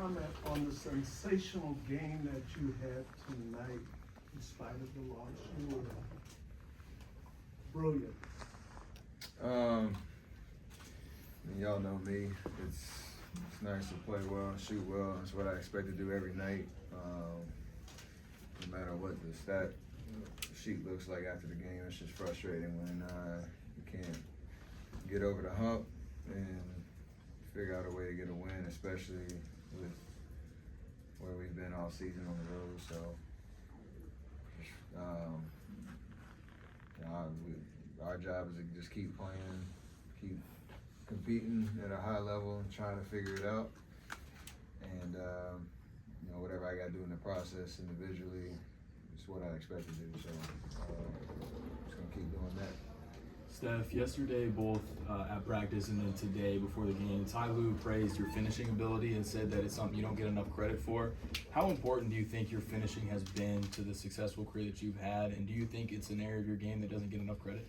comment on the sensational game that you had tonight in spite of the loss? You were brilliant. Y'all know me. It's nice to play well, shoot well. It's what I expect to do every night. No matter what the stat sheet looks like after the game, it's just frustrating when you can't get over the hump and figure out a way to get a win, especially with where we've been all season on the road. So, our job is to just keep playing, keep competing at a high level and trying to figure it out. And, whatever I got to do in the process individually is what I expect to do. So, just going to keep doing that. Steph, yesterday, both at practice and then today before the game, Ty Lue praised your finishing ability and said that it's something you don't get enough credit for. How important do you think your finishing has been to the successful career that you've had, and do you think it's an area of your game that doesn't get enough credit?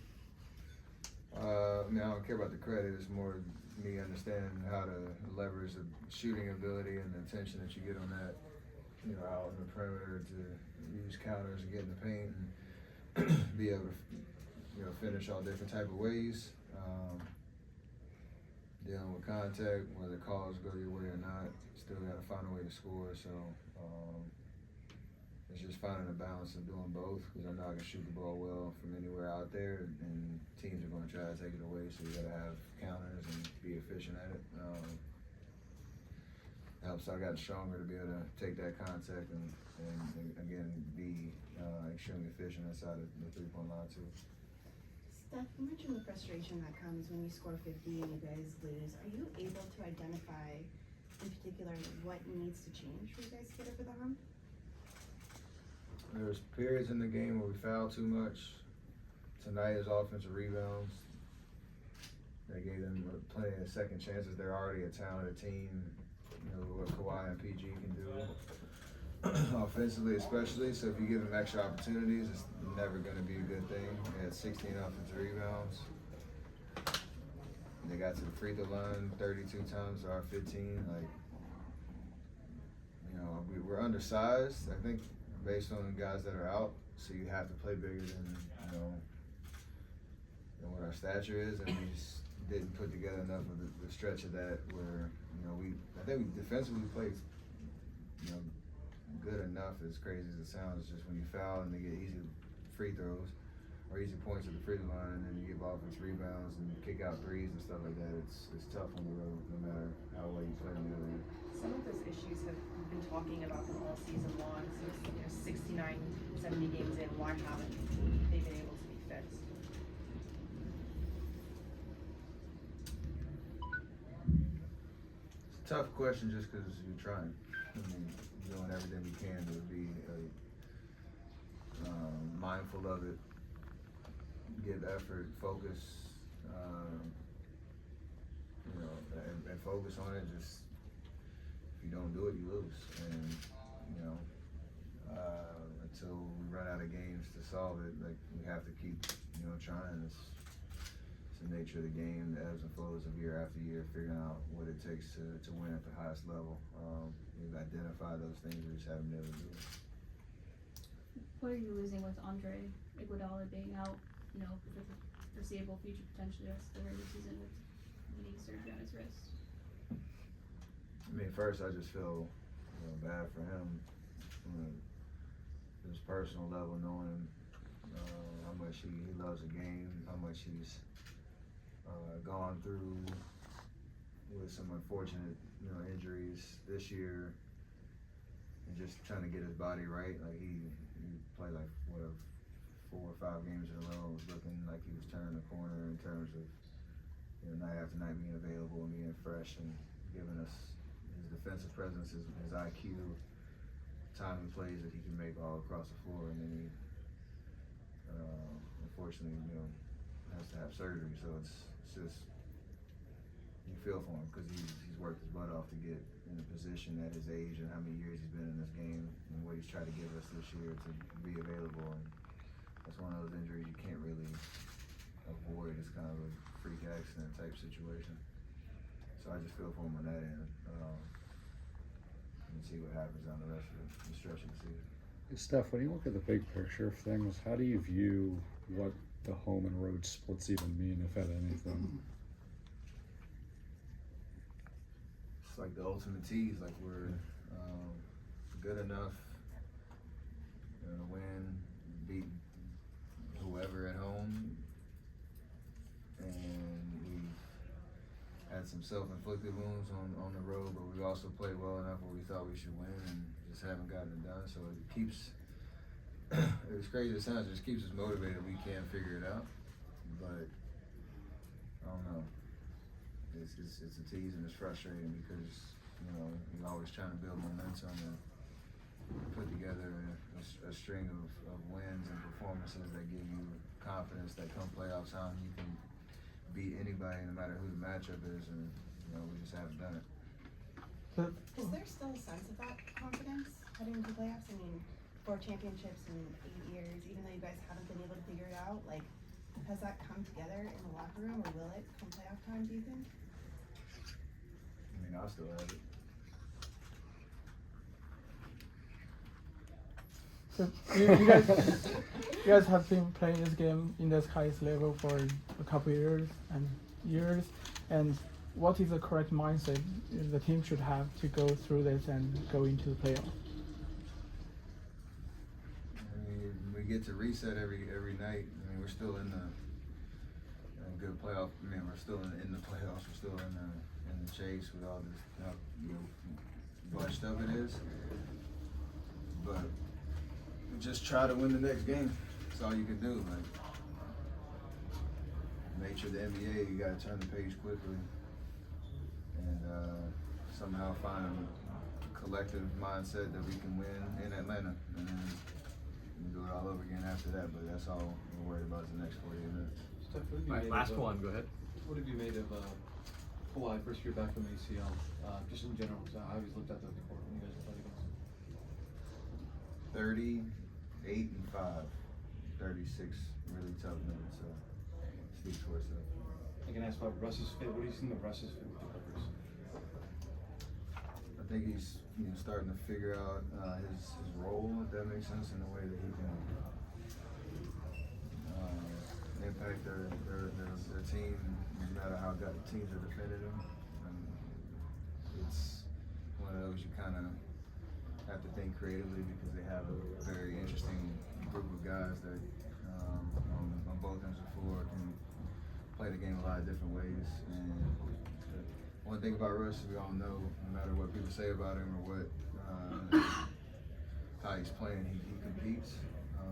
I don't care about the credit. It's more me understanding how to leverage the shooting ability and the attention that you get on that, out in the perimeter to use counters and get in the paint and be able to finish all different type of ways, dealing with contact, whether calls go your way or not, still got to find a way to score. So it's just finding a balance of doing both, because I know I can shoot the ball well from anywhere out there, and teams are going to try to take it away, so you got to have counters and be efficient at it. Helps I got stronger to be able to take that contact and again be extremely efficient inside of the three-point line too. Steph, you mentioned the frustration that comes when you score 50 and you guys lose. Are you able to identify, in particular, what needs to change for you guys to get over the hump? There's periods in the game where we foul too much. Tonight is offensive rebounds. They gave them plenty of second chances. They're already a talented team. What Kawhi and PG can do. Offensively especially, so if you give them extra opportunities, it's never going to be a good thing. They had 16 offensive rebounds. They got to the free throw line 32 times to our 15. We're undersized, I think, based on the guys that are out, so you have to play bigger than what our stature is, and we just didn't put together enough of the stretch of that where, I think we defensively played, good enough, as crazy as it sounds. It's just when you foul and they get easy free throws or easy points at the free throw line, and then you give offense rebounds and kick out threes and stuff like that, it's tough on the road no matter how well you play on the other end. Some of those issues have been talking about them all season long. So it's 69, 70 games in, why haven't they been able to be fixed? It's a tough question just because you're trying. Doing everything we can to be mindful of it, give effort, focus, and focus on it. Just if you don't do it, you lose. And until we run out of games to solve it, we have to keep trying. It's the nature of the game, the ebbs and flows of year after year, figuring out what it takes to win at the highest level. We've identified those things, we just haven't been able to do it. What are you losing with Andre Iguodala being out, for the foreseeable future, potentially the rest of the regular season, with needing surgery on his wrist? First I just feel bad for him on his personal level, knowing how much he loves the game, how much he's gone through with some unfortunate injuries this year, and just trying to get his body right. He played 4 or 5 games in a row. It was looking like he was turning the corner in terms of night after night being available and being fresh and giving us his defensive presence, his IQ, timing plays that he can make all across the floor. And then he unfortunately has to have surgery, so it's just, you feel for him because he's worked his butt off to get in a position at his age and how many years he's been in this game and what he's tried to give us this year to be available. And that's one of those injuries you can't really avoid. It's kind of a freak accident type situation. So I just feel for him on that end. see what happens on the rest of the stretch of the season. Steph, when you look at the big picture of things, how do you view what the home and road splits even mean, if at anything? It's like the ultimate tease. Like we're good enough to win, beat whoever at home, and we've had some self-inflicted wounds on the road, but we also played well enough where we thought we should win and just haven't gotten it done. So it keeps, as crazy as it sounds, it just keeps us motivated. We can't figure it out, but I don't know. It's a tease and it's frustrating because, you know, you're always trying to build momentum and put together a string of wins and performances that give you confidence that come playoff time you can beat anybody no matter who the matchup is, and you know we just haven't done it. Is there still a sense of that confidence heading into playoffs? I mean, 4 championships in 8 years, even though you guys haven't been able to figure it out, like, has that come together in the locker room, or will it come playoff time, do you think? I mean, I still have it. So you guys have been playing this game in this highest level for a couple years, and what is the correct mindset the team should have to go through this and go into the playoff? I mean, we get to reset every night. I mean, we're still in the good playoff. I mean, we're still in the playoffs. We're still in the chase with all this, you know, bunched up it is. But just try to win the next game. That's all you can do. Like, nature of the NBA, you got to turn the page quickly and somehow find a collective mindset that we can win in Atlanta, and then we do it all over again after that. But that's all we're worried about is the next 48 minutes. Steph, what have you All right, made last of, one. Go ahead. What have you made of Kawhi first year back from ACL? Just in general, because I always looked at the court when you guys played against him. 38 and 5, 36 really tough minutes. So speaks for itself. I can ask about Russ's fit. What do you see in the Russ's fit with the Clippers? I think he's starting to figure out his role, if that makes sense, in a way that he can impact their team, no matter how good the teams are defending him. It's one of those you kind of have to think creatively because they have a very interesting group of guys that on both ends of the floor can play the game a lot of different ways. And one thing about Russ, we all know, no matter what people say about him or what how he's playing, he competes. I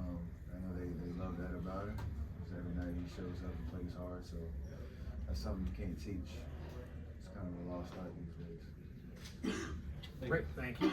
know they love that about him because every night he shows up and plays hard. So that's something you can't teach. It's kind of a lost art these days. Great, thank you.